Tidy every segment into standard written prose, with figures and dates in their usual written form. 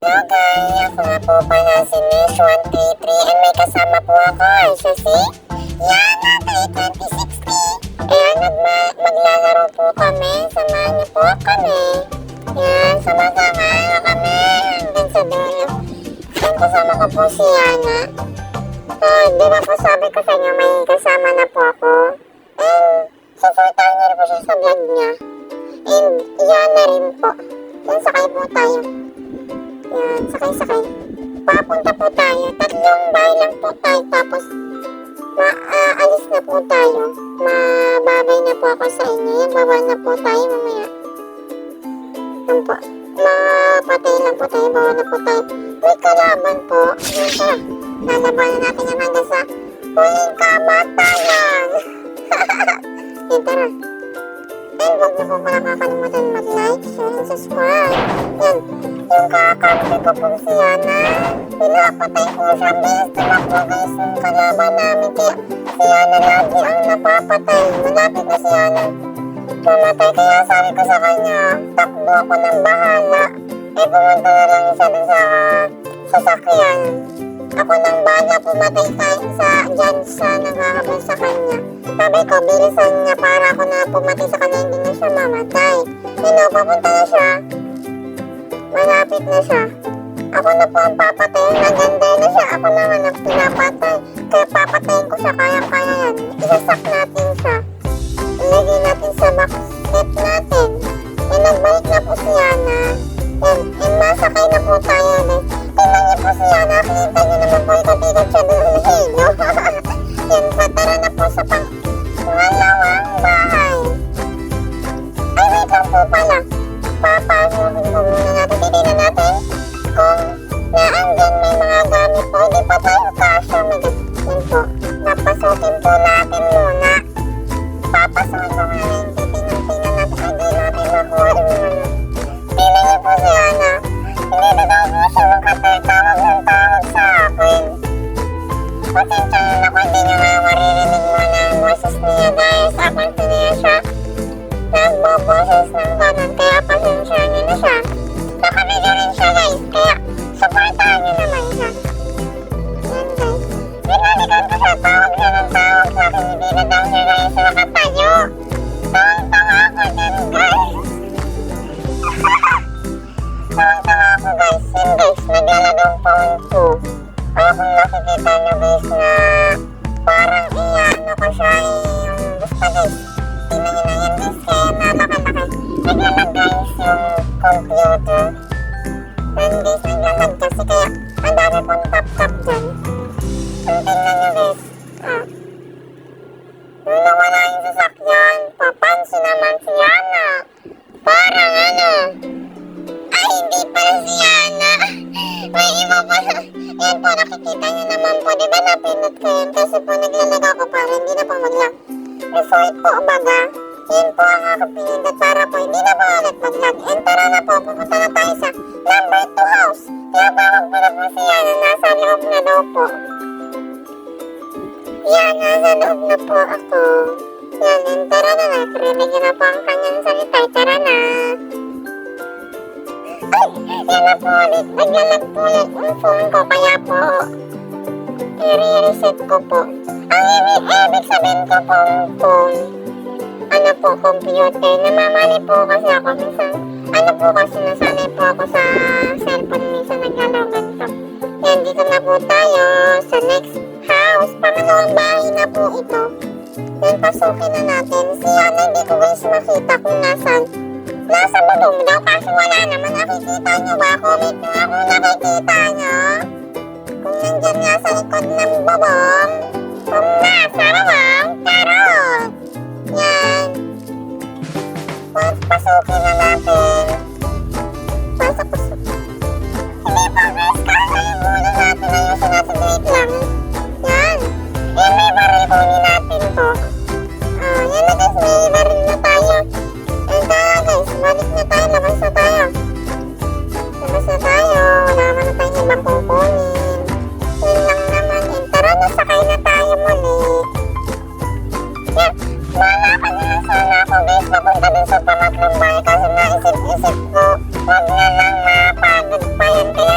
Hello guys, ako nga po pala si Miss 133 and may kasama po ako ay siya si Yana 32060. Ayan, maglalaro po kami, samahan niyo po kami. Ayan, sama-sama na kami hanggang sa dulo. Ayan, kasama ko po si Yana. Di ba po sabi ko sa inyo may kasama na po ako. And supportahan niyo rin po siya sa vlog niya. And Yana rin po. Ayan, sakay po tayo. Yan, sakay-sakay. Papunta po tayo. 3 bahay lang po tayo. Tapos, alis na po tayo. Mababay na po ako sa inyo. Yan, baba na po tayo mamaya. Yan po. Mapatay lang po tayo. Baba na po tayo. May kalaban po. Yan po. Lalabanan natin yung hanggang sa huling kamatayan. Yan, tara. And huwag niyo po pala kakalimutan mag-like, share, and subscribe. Yan. Yung kakampi ko po si Yana, pinapatay ko siya. Bilis tumakbo guys yung kalaban namin. Kaya si Yana lagi ang napapatay. Malapit na si Yana pumatay. Kaya sabi ko sa kanya, takbo ako ng bahala. Eh pumunta na lang siya dun sa sasakyan. Ako nang bahala pumatay dyan sa nanghahabol sa kanya. Sabi ko, bilisan niya para ako na pumatay sa kanya, hindi na siya mamatay. Papunta na siya. Malapit na siya. Ako na po ang papatay. Naganda na siya. Ako naman ang pinapatay. Kaya papatayin ko siya. Kaya yan. Isasak natin siya. Ilagay natin sa basket natin. E nagbalik na po si Yana. And masakay na po tayo. Tingnan niyo po si Yana. Kita niyo naman po ikot-ikot siya doon. Yan, tara na po sa pangalawang bahay. Ay, wait lang po pala. Papasukin po muna natin. Titignan natin kung naandyan may mga gamit po. Hindi pa tayo kasya. Yan po. Napasukin po natin muna. Papasukin po natin. Titignan natin. Hindi natin makuha rin muna. Tingnan niyo po si Ana. Hindi na daw po siya makatawag ng tawag sa akin. Pasensya na ako. Hindi niyo nga maririnig mo na ang boses niya dahil sa akin niya siya nagboboses ng ganun. Kaya pasensya niyo na siya. Nakabigyan rin siya guys. Kaya supportahan niyo naman siya. Yan guys. Binalikan ko siya. Tawag siya ng tawag sa akin. Hindi na daw siya guys nakatayo. Tawang-tawa ako dyan guys. Tawang-tawa ako guys. Yan guys. Naglalagong phone ko. Kaya kung nakikita niyo guys na parang iyaano ko siya yung gusto guys. Tingnan niyo na yan guys. Kaya napakalaki. Naglalag guys yung computer. Yan guys, naglalag kasi kaya ang dami pong tap-tap dyan. Kung tingnan niyo guys. Nung nawala yung sasakyan, papansin naman si Yana. Parang ano. Ay, hindi pala si Yana. May iba pala. Yan po, nakikita niyo naman po. Diba napinot ko yun? Kasi po naglalag ako para hindi na po mag-lag. Resort po, baga. Yan po ang aking pinindot para po hindi na po ulit mag-lag. And tara na po, pupunta na tayo sa number 2 house. Kaya bawag mo na po si Yana. Nasa loob na daw po. Yan, nasa loob na po ako. Yan, and tara na. Narinig niyo na po ang kanyang salita. Tara na. Ay, yan na po ulit. Naglalag po ulit yung phone ko. Kaya po, i-reset ko po. Ang ibig sabihin ko po phone. Ano po, computer. Namamali po kasi ako minsan. Ano po kasi nasanay po ako sa cellphone minsan naglalagan to. Yan, dito na po tayo sa next house. Pangalawang bahay na po ito. Yan, pasukin na natin. Si Yana, hindi ko guys makita kung nasan. Nasa bubong daw kasi wala naman nakikita nyo ba? Comment nyo nga kung nakikita nyo. Kung nandyan nga sa likod ng bubong. Kung nasa bubong, tarot. Yan. Pasukin na natin. Pasok. Hindi pa guys, kasi yung muna natin ayusin natin wait lang. Yan. Yan, may baril kunin natin to. Yan na guys, may baril na tayo. And guys, balik na tayo, labas na tayo. Wala naman na tayong ibang kukunin. Yun lang naman yun. Tara, nasakay na tayo muli. Yan, malakad na sana ako guys, papunta din sa pangatlong bahay kasi naisip-isip ko, wag na lang mapagod pa yan. Kaya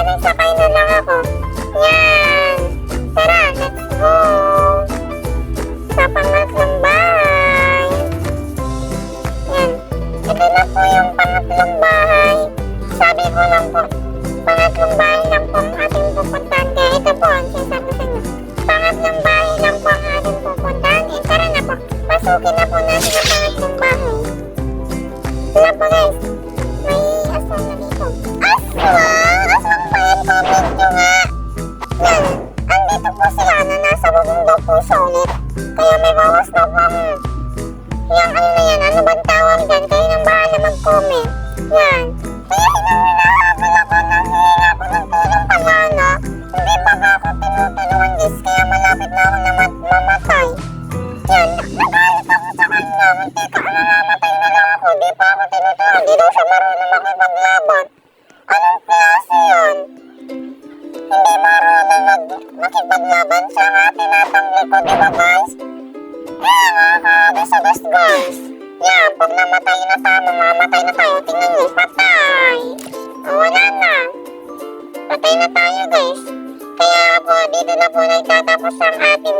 nakikipaglaban siya nga tinatangli ko, diba guys? Nakakagus guys. Yan, pag namatay na tayo, mamatay na tayo. Tingnan nyo, patay. Wala na. Patay na tayo guys. Kaya po, dito na po nagtatapos ang ating